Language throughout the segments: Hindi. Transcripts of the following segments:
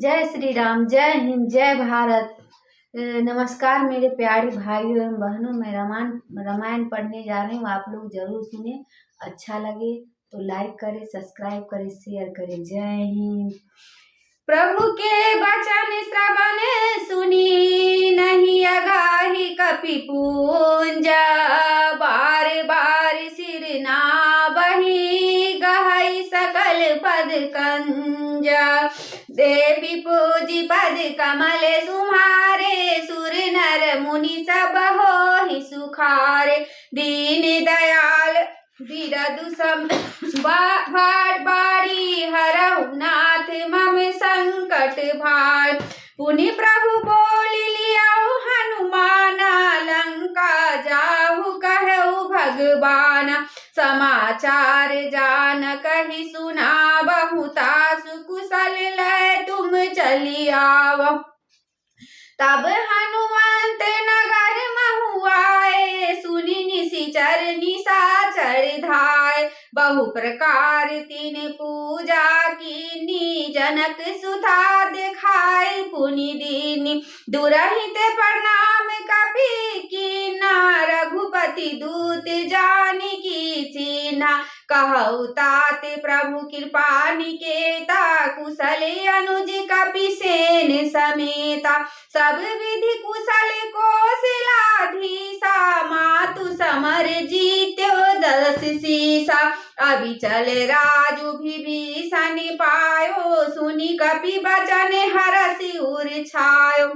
जय श्री राम, जय हिंद, जय भारत। नमस्कार मेरे प्यारे भाइयों एवं बहनों। मैं रामायण पढ़ने जा रही हूँ। आप लोग जरूर सुने। अच्छा लगे तो लाइक करें, सब्सक्राइब करें, शेयर करें। जय हिंद। प्रभु के वचन श्रवण सुनी, नहीं अगाही कपि पूंज। बार बार सिर नावहि, गहई सकल पद कंज। देवी पूजी पद कमल सुमारे, सुर नर मुनि सब होहि सुखारे। दीन दयाल बिरदु सम बाड़ी, हरहु नाथ मम संकट भार। पुनि प्रभु बोल लियाउ हनुमाना, लंका जाहु कहु भगवान। समाचार जान कहि सुनावहु, तासु कुशल लय तुम चली आव। तब हनुमंत नगर महु आए, सुनि निशिचर निशाचर धाय। बहु प्रकार तीन पूजा कीनी, जनक सुता देखाई पुनि दीनी। दुरहित प्रणाम कपि कीना, रघुपति दूत जानिकी चीन्हा। कहु तात प्रभु कृपा निकेता, कुशल अनुज कपिसेन समेता। सब विधि कुशल कौशलाधीसा, मातु समर जीत्यो जस सीसा। अबिचल राजु विभीषण पायो, सुनि कपि वचन हरषि उर छायो।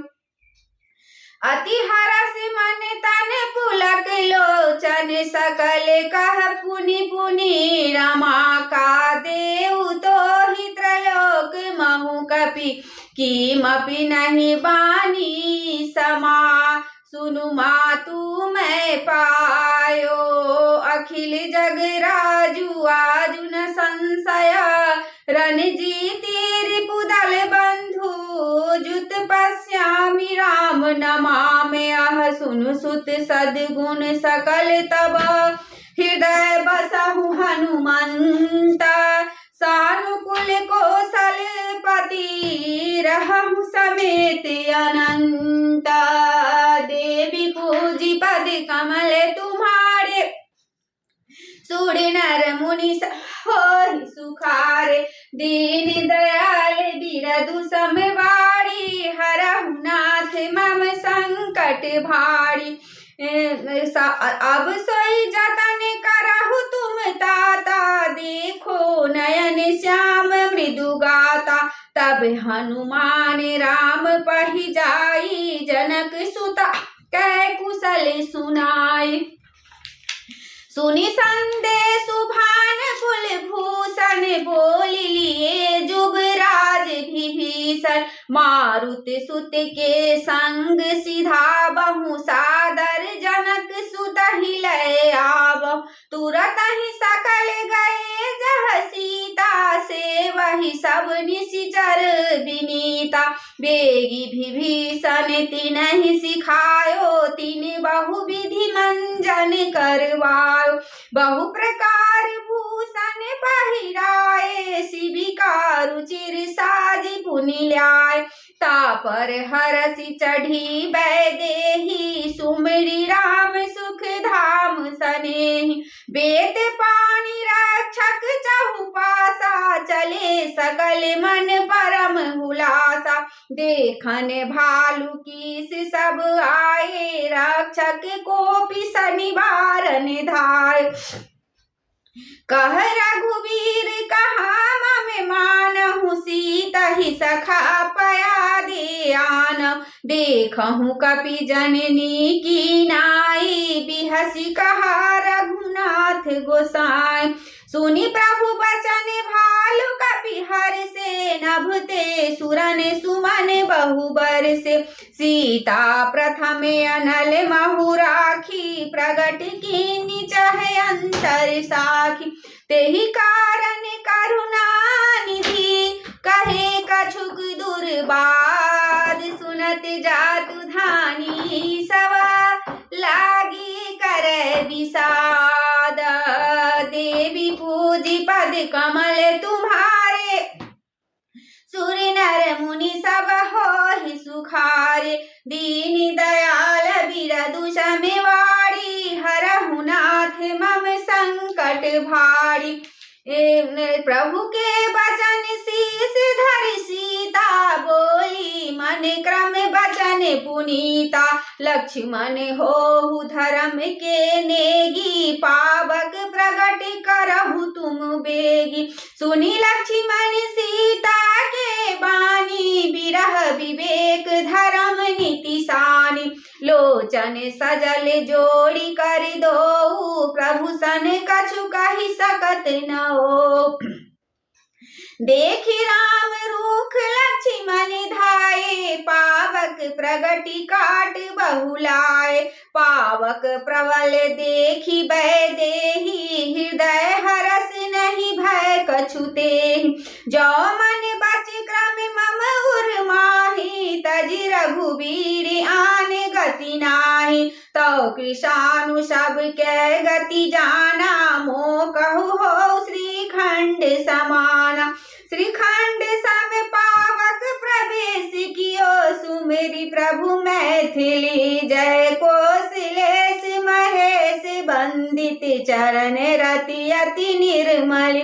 अति हरष मन तन पुलक लोचन, सकल कह पुनि पुनि रमा। का देउ तोहि त्रलोक महु, कपि कीमपि नहीं बानी समा। सुनु मातु मैं पायो, अखिल जग राजु आजु न संशय। रणजीति रिपुदल बंधु, जुत पश्यामि राम नमामि। अह सुनु सुत सद्गुण सकल तब, हृदय बसहु हनुमंता। सानुकूल कौशल पति, रहहु समेत अनंत। देवी पूजी पद कमल तुम्हारे, सुर नर मुनि होहि सुखारे। दीन दयाल बिरदु सम बारी, हरहु नाथ मम संकट भारी। अब सोई जतन करहु तुम ताता, देखो नयन श्याम मृदु गाता। तब हनुमान राम पहि जाई, जनक सुता कै कुशल सुनाई। सुनि संदेश भानुकुल भूषण, बोल लिए जुबराज विभीषण। मारुत सुत के संग सिधावहु, सादर जनक सुतहि लय आवहु। तुरत ही सकल गए जह सीता, सेवहि सब निशिचर विनीता। बेगी विभीषण तिन्हि सिखायो, तिनि बहु विधि मंजन करवायो। बहु प्रकार भूषण पहिराए, शिविका रुचिर साजी पुनि ल्याए। तापर हरषि चढ़ी बैदेही, सुमिरि राम सुख धाम सनेही। बेत पानी रक्षक चहुपासा, चले सकल मन परम हुलासा। देखन भालु कीस सब आए, रक्षक कोपि सनिवारन धाय। कह रघुवीर कहा मम मानहु, सीतहि सखा पया दियान। देखहु कपि जननी की नाई, बिहसि कहा रघुनाथ गोसाई। सुनि प्रभु बचन भालु कपि हर्षे, नभते सुरन सुमन बहु बरसे। सीता प्रथम अनल महु राखी, प्रगट कीन्ही चहे अंतर साखी। तेहि कारण करुणा निधि, कहे कछुक दुर्बाद। सुनत जातु धानी सवा, लागी करे विषाद। देवी पूजी पद कमल तुम्हारे, सुर नर मुनि सब होहि सुखारे। दीन दयाल बिरदु समेवाड़ी, हरहु नाथ मम संकट भारी। प्रभु के बचन शीस धरि सीता, बोली मन क्रम बचन पुनीता। लक्ष्मण होहु धर्म के नेगी, पावक प्रगट करहु तुम बेगी। सुनी लक्ष्मण सीता के बानी, बिरह विवेक धर्म नीति सानी। लोचन सजल जोड़ी कर दो, प्रभु सन कछु कहि सकत न हो। देखि राम रूख लक्ष्मण धाये, पावक प्रगति काट बहुलाए। पावक प्रबल देखि वैदेही, हृदय हरस नहीं भय कछु तेहि। जो मन बच क्रम मम उर माहि, तजि रघुबीर आन गति नाही। तो कृशानु सब के गति जाना, मो कहु हो श्रीखंड समाना। श्रीखंड सम पावक प्रवेश कियो, सुमेरि प्रभु मैथिली जय। कौशलेश महेश बंदित चरण रति अति निर्मल।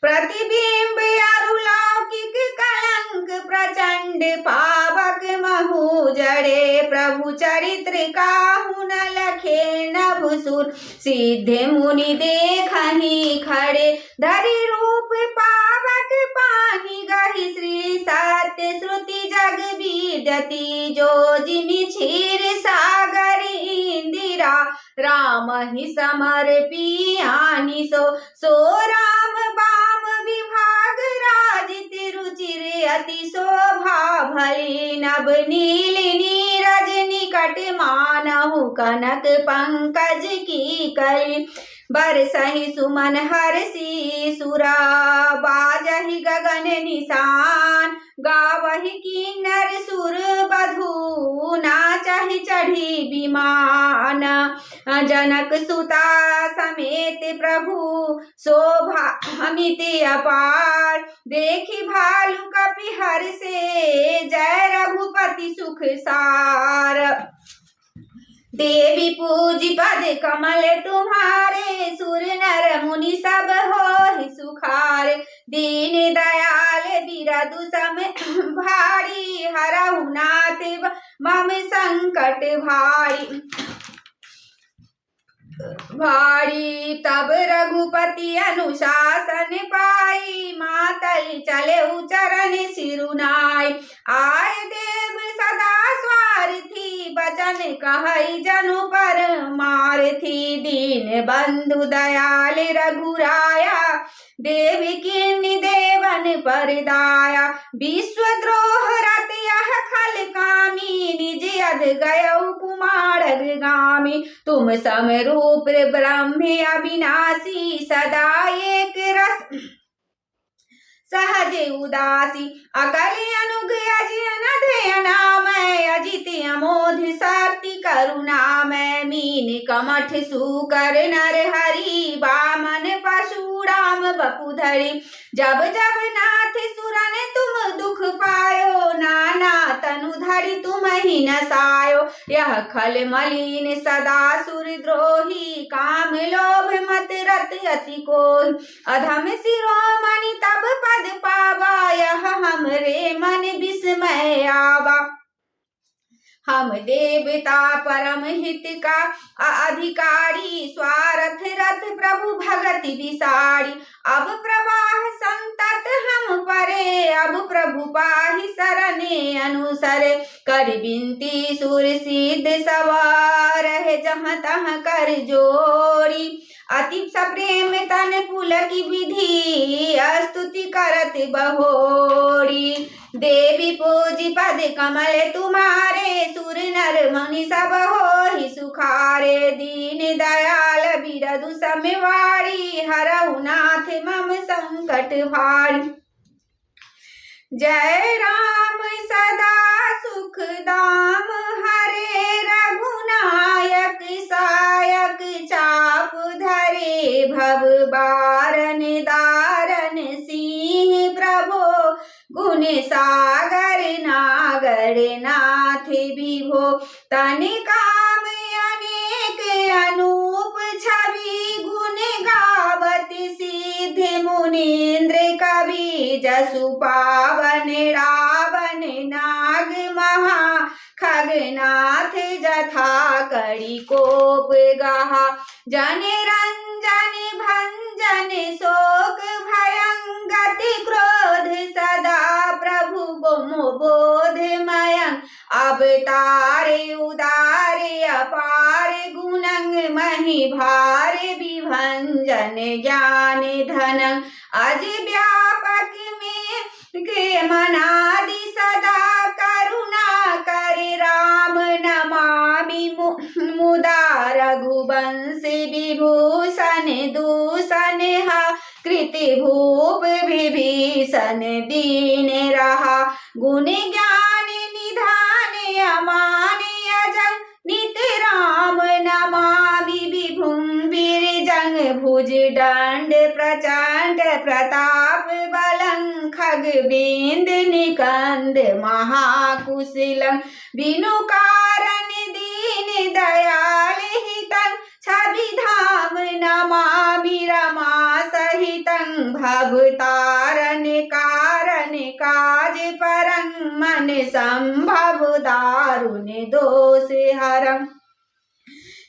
प्रतिबिंब अरु लौकिक कलंक प्रचंड, पावक महु जड़े। प्रभु चरित्र काहू न लखे नभुसुर, सिद्ध मुनि देखहि खड़े। धरि रूप पावक पानी गहि, श्री सत्य श्रुति जग विदति। जो जिमि क्षीर सागर इंदिरा, राम ही समर्पियानि सो राम बाम विभाग राजित रुचिर अति शोभा भली। नभ नील नीरज निकट मानहु, कनक पंकज की कली। बरसहि सुमन हरषि सुरा, बाजहि गगन निशान। गावहि किन्नर सुर बधू, नाचहि चढ़ी विमान। जनक सुता समेत प्रभु, शोभा अमित अपार। देखि भालु कपि हर्षे, जय रघुपति सुख सार। देवी पूज पद कमल तुम्हारे, सुर नर मुनि सब होहि सुखारे। दीन दयाल बिरदु सम भारी, हरहु नाथ मम संकट भारी। तब रघुपति अनुशासन पाई, मातल चले चरण सिरुनाई। आय देव सदा स्वार्थी, बचन कहई जनु पर मारथी। दीन बंधु दयाल रघुराया, देवी किन्नी देवन पर दाया। विश्वद्रोह रत यह खल कामी, निज अध गयौ कुमार गामी। तुम सम रूप ब्रह्म अविनाशी, सदा एक रस सहज उदासी। अकल अनुग अजि अनामय, अजित अमोध शक्ति करुणामय। मीन कमठ सूकर नर हरि, वामन परशुराम वपुधरि। जब जब नाथ सुरन तुम दुख पायो, नाना तनु धरि तुम ही नसायो। यह खल मलिन सदा सुरद्रोही, काम लोभ मत रत अति कोहि। अधम शिरोमणि तब पद पावा, यह हमरे मन विस्मय आवा। हम देवता परम हित का अधिकारी, स्वार्थ रथ प्रभु भगति विसारी। अब प्रवाह संतत हम परे, अब प्रभु पाहि सरने अनुसरे। कर बिनती सुर सिद्ध सवार है, जहाँ तहाँ कर जोड़ी। अति सप्रेम तन पुलकी विधि, स्तुति करत बहोरी। देवी पूज पद कमल तुम्हारे, सुर नर मुनि सब होहि सुखारे। दीन दयाल बिरदु समेवाड़ी, हरहु नाथ मम संकट भारी। जय राम सदा सुख दाम हरे, रघुनायक सायक चाप धरे। भव बारन दारन सिंह प्रभो, गुण सागर नागर नाथ विभो तन काम अनेक अनूप छवि गुण गावत सिद्ध मुनीन्द्र कवि जसु पावन रावण नाग महा खगनाथ जथा करी कोप गहा जन रंजन भंजन शोक भयंगति क्रोध सदा प्रभु बोधमयं अवतारे उदारे अपार गुणंग महि भार विभंजन ज्ञान धनं अज व्यापक में के मनादि सदा करुणा करे राम नमामि मुदा रघुवंश विभूषण दूषण हा कृति भूप विभीषण दीन रहा गुण ज्ञान निधान अमान अजं नित राम नमामि विभुं विरजं भुज दंड प्रचंड प्रताप बलं खगबिंद निकंद महाकुशलं बिनु कारण दीन दयाल हितं छवि धाम नमामि रमा सहितं भवतारण कारण काज परं मन संभव दारुण दोष हरम्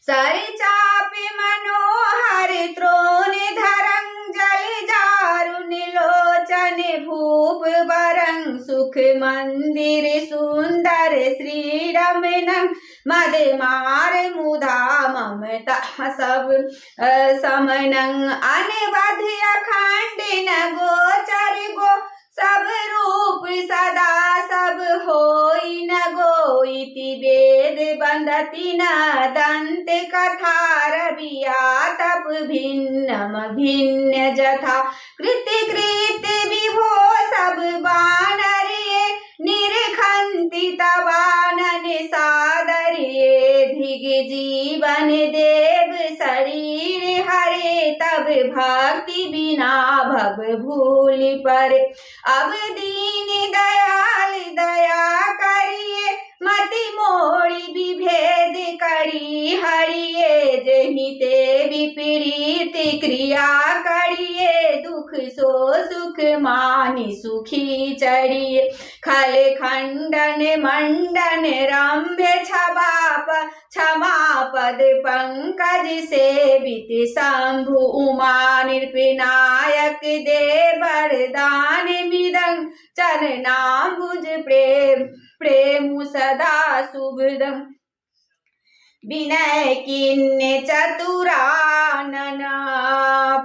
सर चाप मनोहर त्रोण धरं जल जारुण लोचन भूप बरं सुख मंदिर सुंदर श्री रमणं मद मार मुधा ममता सब समनं अनवध अखंड न गोचर गो सब रूप सदा सब होई न गोइति वेद बंदति न दंत कथा रविया तप भिन्नम भिन्न जथा कृति कृत विभो सब बानर ये निरखंति तवानन सादर ये धिग जीवन देव शरीर हरे तब भक्ति बिना भव भूल पर अब दीन दयाल दया करिए मति मोड़ी विभेद करी हरिये जहि ते विपरीत क्रिया करिए दुख सो सुख मानि सुखी चढ़िए खल खंडन मंडन रम्य क्षमा पद पंकज सेवित शंभु उमा नृपनायक दे वरदान मिदं चरणाम्बुज प्रेम सदा शुभदम् विनय किन्ने चतुरानन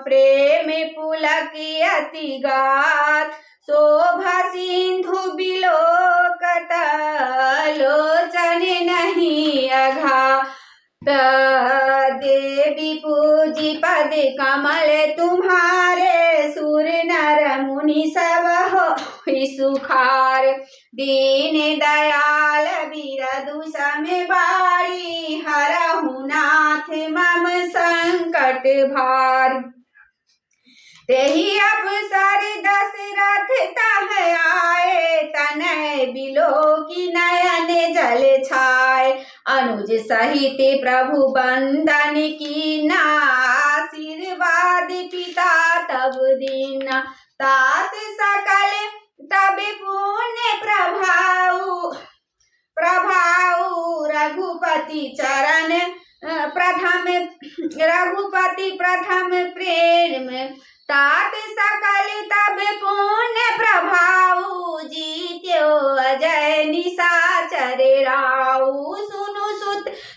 प्रेम पुलक अति गात शोभा सिंधु बिलोकत लोचन नहीं अघात देवी पूजी पद कमल तुम्हारे सुर नर मुनि सब हो सुखार दीन दयाल बिरदु समय बारी हरहु नाथ मम संकट भार तेहि अवसर दशरथ तह आए तनय बिलो की नयन जल छाए अनुज सहित प्रभु बंदन की ना आशीर्वाद पिता तब दीना तात सकल तब पुण्य प्रभाऊ रघुपति चरण रघुपति प्रथम प्रेम तात सकल तब पुण्य प्रभाऊ जीत्यो अजय निशाचर राऊ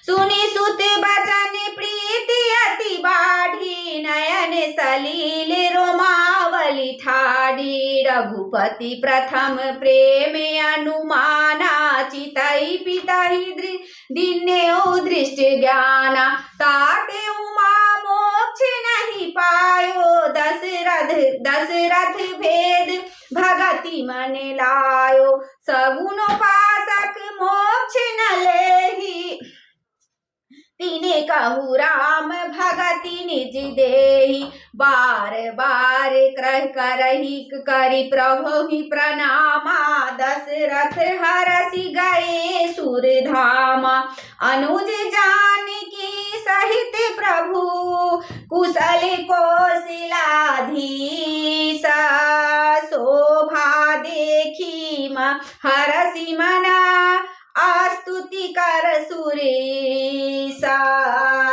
सुनि सुत बचन प्रीति अति बाढ़ी नयन सलील रोमावली ठाड़ी रघुपति प्रथम प्रेम अनुमाना चितई पितहि दिन्यो दृष्टि ज्ञाना ताते उमा मोक्ष नहीं पायो दशरथ भेद भगति मन लायो सगुन उपासक मोक्ष न लेहि तिने कहु राम भगति निज देहि, बार बार क्रह करहि करि प्रभु ही प्रणामा। दशरथ हरषि गए सुर धामा, अनुज जानकी सहित प्रभु, कुशल कौशलाधीश। शोभा देखी हरषि मना, स्तुति कर सुरेशा।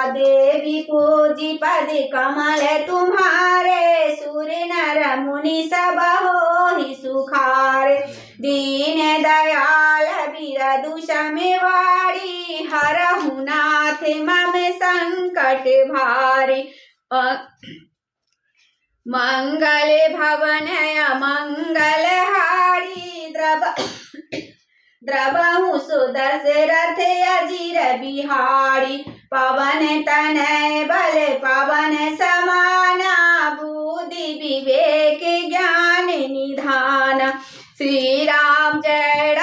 देवी पूजी पद कमल तुम्हारे, सुर नर मुनि सब होहि सुखारे। दीन दयाल बिरदु समेवारी, हरहु नाथ मम संकट भारी। मंगल भवन मंगल हारी, द्रवहु सुदशरथ अजीर बिहारी। पवन तनय बल पवन समाना, बुद्धि विवेक ज्ञान निधान। श्री राम जय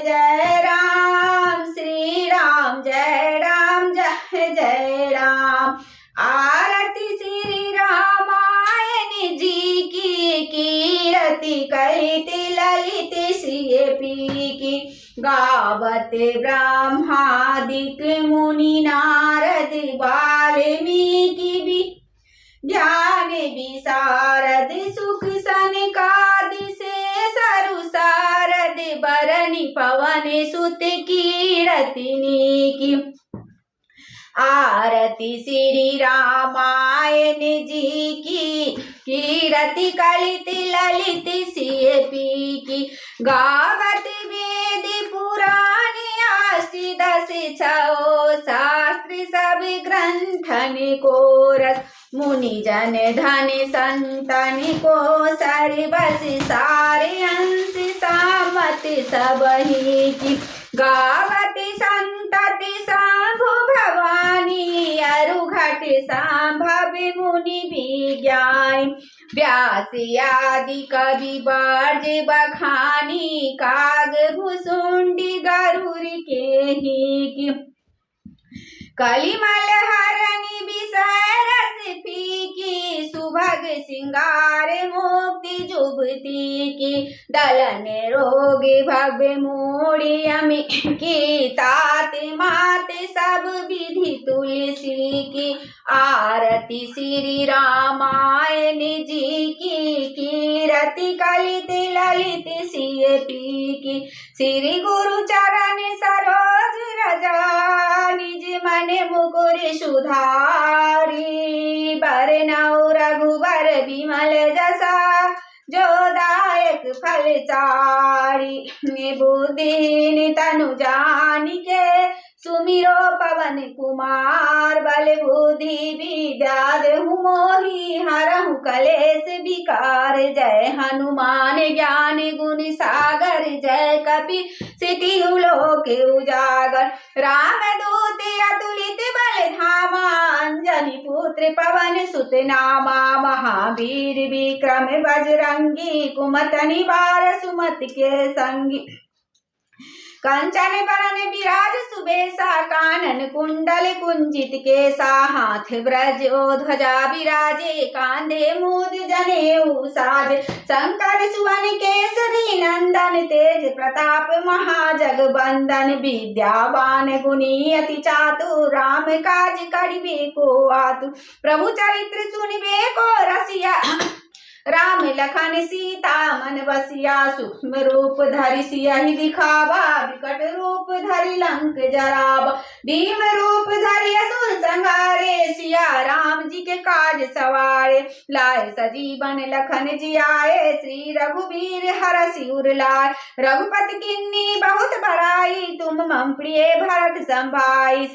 जय राम, श्री राम जय जय राम। आरती श्री रामायण जी की, कीरति कलित ललित सिय पी की। गावत ब्रह्मादिक मुनि नारद, वाल्मीकि ज्ञान विशारद। सुख सनकादि से सरु सारद, बरनि पवन सुत कीरतिनी की। आरती श्री रामायण जी की, कीरति कलित ललित सिय पी की। गावत वेद पुराण अष्टदश छौ, शास्त्र सब ग्रंथन को रस। मुनि जन धन संतन को सर्वस, सारे अंश सामत सबहि की। गावत संतति सांभु भवानी, अरुघट सांभव मुनि विज्ञानी। व्यास आदि कवि बर्ज बखानी, काग भुसुंडी गरुड़ के ही। कलिमल हरनि विषय रस फीकी, सुभग सिंगार मुक्ति जुभती की। दलन रोग भव्य मूढ़ि अमि की, तात मात सब विधि तुलसी की। आरती श्री रामायण जी की, कीरति कलित ललित सिय पी की। श्री गुरु चरण सरोज रजा, निज मन मुकुर सुधारी। बरनउँ रघुबर विमल जसा, जो दायक फल चारि। बुद्धिहीन तनु जानिके, सुमिरो पवन कुमार। बल बुद्धि विद्या देहु मोहि, हरहु कलेश विकार। जय हनुमान ज्ञान गुण सागर, जय कपि सितिहु लोक उजागर। रामदूत अतुलित बल धामा, अंजनी पुत्र पवन सुत नामा। महावीर विक्रम बजरंगी, कुमति निवार सुमति के संगी। कंचन बरन विराज सुबेसा, कानन कुंडल कुंजित केसा। हाथ ब्रज ओ ध्वजा विराजे, कांधे मूज जनेऊ साजे। शंकर सुवन केसरी नंदन, तेज प्रताप महाजगबंदन। विद्यावान गुणी अति चातुर, राम काज करिबे को आतुर। प्रभु चरित्र सुनिबे को रसिया, राम लखन सीता मन बसिया। सूक्ष्म रूप धरि सियहि दिखावा, विकट रूप धरि लंक जरावा। भीम रूप धरि असुर संहारे, सिया राम जी के काज सवारे। लाए सजीवन लखन जियाए, श्री रघुवीर हरषि उर लाए। रघुपति किन्नी बहुत बड़ाई, तुम मम प्रिय भरत संभाई।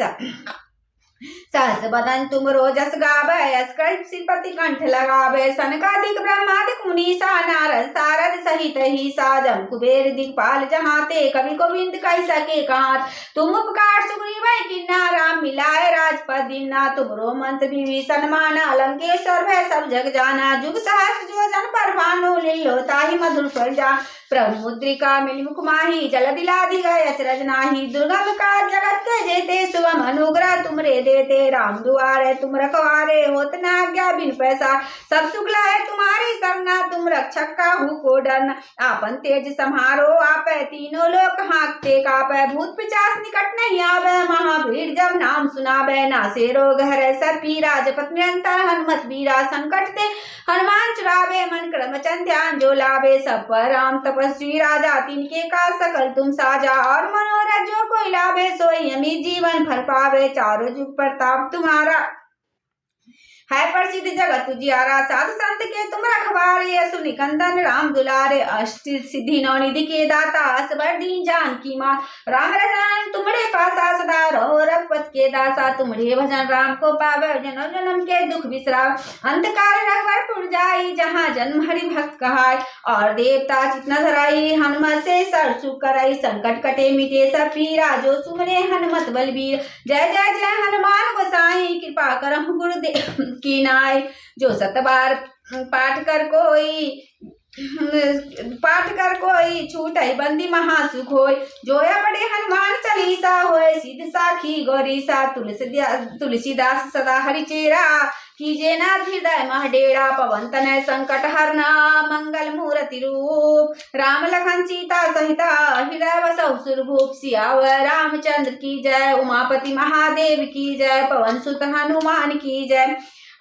सहस बदन तुम रोजस गावे, अस्कर श्रीपति कंठ लगावे, सनकादिक ब्रह्मादिक मुनीसा, नारद सारद सहित ही साजम कुबेर दिक्पाल जहाते, कवि गोविंद कह सके कहात। तुम उपकार सुग्रीव किन्ना, राम मिलाए राजपद दीना, तुमरो मंत्र विभीषण माना, लंकेश्वर भय सब जग जाना, जुग सहस्र जो जन पर भानु, लील्यो ताहि मधुर फल जा। प्रभु मुद्रिका मिलि मुख माही, जल दिलाधि गए अचरज नाही, दुर्गम काज जगत के जेते, शुभम अनुग्रह तुमरे देते, राम दुआरे तुम रखवारे, होत न आज्ञा बिन पैसा, सब सुख है तुम्हारी सरना, तुम रक्षक काहू को डरना, आपन तेज सम्हारो आपै, तीनों लोक हाँकते कापै, भूत पिशाच निकट नहीं आवे, महावीर जब नाम सुनावे, नासे रोग हरै सब पीरा, जपत निरंतर हनुमत बीरा, संकट ते हनुमान छुड़ावे, मन क्रम चंद ध्यान जो लावे, सब पर राम तपस्वी राजा, तिनके का सकल तुम साजा, और मनोरथ जो कोई लावे, सोई अमित जीवन फल पावे, चारों जुग प्रताप तुम्हारा है प्रसिद्ध जगत उजियारा, साधु संत के तुम रखवारे, असुर निकंदन राम दुलारे, अष्ट सिद्धि नौ निधि के दाता, असबर दीन जानकी मां, राम रसायन तुमरे पासा सदा रहो, रघुपत के दासा, तुमरे भजन राम को पावे, जन्म जन्म के दुख बिसराव, अंत काल रघुवर जाई, जहाँ जन्म हरि भक्त कहाय, और देवता चित न धराई, हनुमत से सर सुख कराई, संकट कटे मिटे सब पीरा, जो सुमरे हनुमत बलबीर, जय जय जय हनुमान गोसाई, कृपा करहु गुरुदेव की नाय, जो सतबार पाठ कर कोई छूटै बंदी महासुख होय, जोया पढ़े हनुमान चालीसा, होय सिद्ध साखी गौरीसा, तुलसीदास सदा हरिचेरा, कीजे नाथ हृदय मह डेरा, पवन तनय संकट हरना, मंगल मूर्ति रूप, राम लखन सीता सहिता, हृदय बसहु सुरभूप, सियावर रामचंद्र की जय, उमापति महादेव की जय, पवन सुत हनुमान की जय,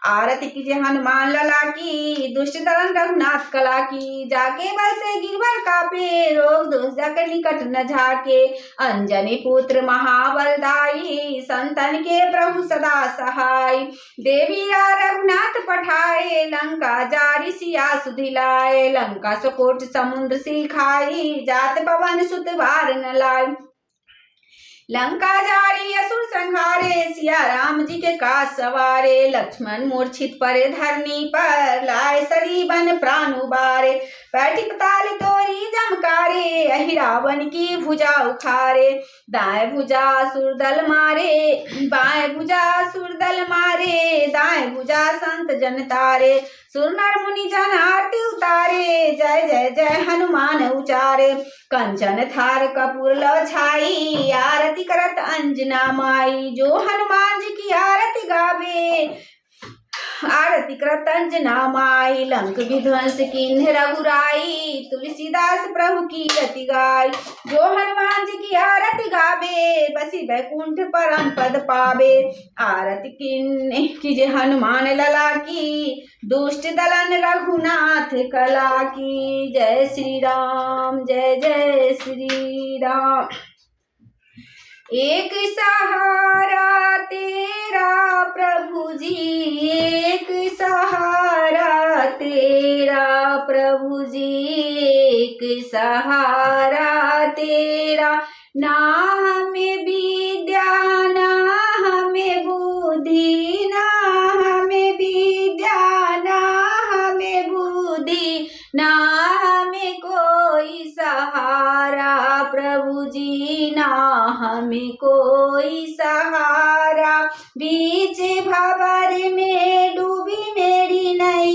आरती कीजिए हनुमान लला की, दुष्ट दलन रघुनाथ कला की, जाके बल से गिरवर कापे, रोग दोष जाकर निकट न झाके, अंजनी पुत्र महाबलदाई, संतन के प्रभु सदा सहाय, देवी रघुनाथ पठाए, लंका जारी सिया सुधिलाए, लंका सकोट समुद्र सिखाई, जात पवन सुत बार न लाय, लंका जारी असुर संहारे, सिया राम जी के काज सवारे, लक्ष्मण मूर्छित परे धरनी पर, लाए सरीबन प्राण उबारे, बैठी पताल तोरी जमकारे, अहि रावण की भुजा उखारे, दाएं भुजा सुरदल मारे, बाएं भुजा सुरदल मारे, दाएं भुजा संत जन तारे, सुर नर मुनि जन आरती उतारे, जय जय जय हनुमान उचारे, कंचन थार कपूर लो छाई, आरती करत अंजना माई, जो हनुमान जी की आरती गावे, आरती करत अंजना माई, लंक विध्वंस कीन्ह रघुराई, तुलसीदास प्रभु की रति गाय, जो हनुमान जी की आरती गावे, बसी बैकुंठ परम पद पावे, आरती कीजिए हनुमान लला की, दुष्ट दलन रघुनाथ कला की, जय श्री राम जय जय श्री राम। एक सहारा तेरा प्रभु जी, एक सहारा तेरा प्रभु जी, एक सहारा तेरा, ना हमें विद्या ना हमें बुद्धि, ना हमें विद्या ना हमें बुद्धि, ना हमें कोई सहारा प्रभु जी, ना हमें कोई सहारा, बीच भंवर में डूबी मेरी नैया।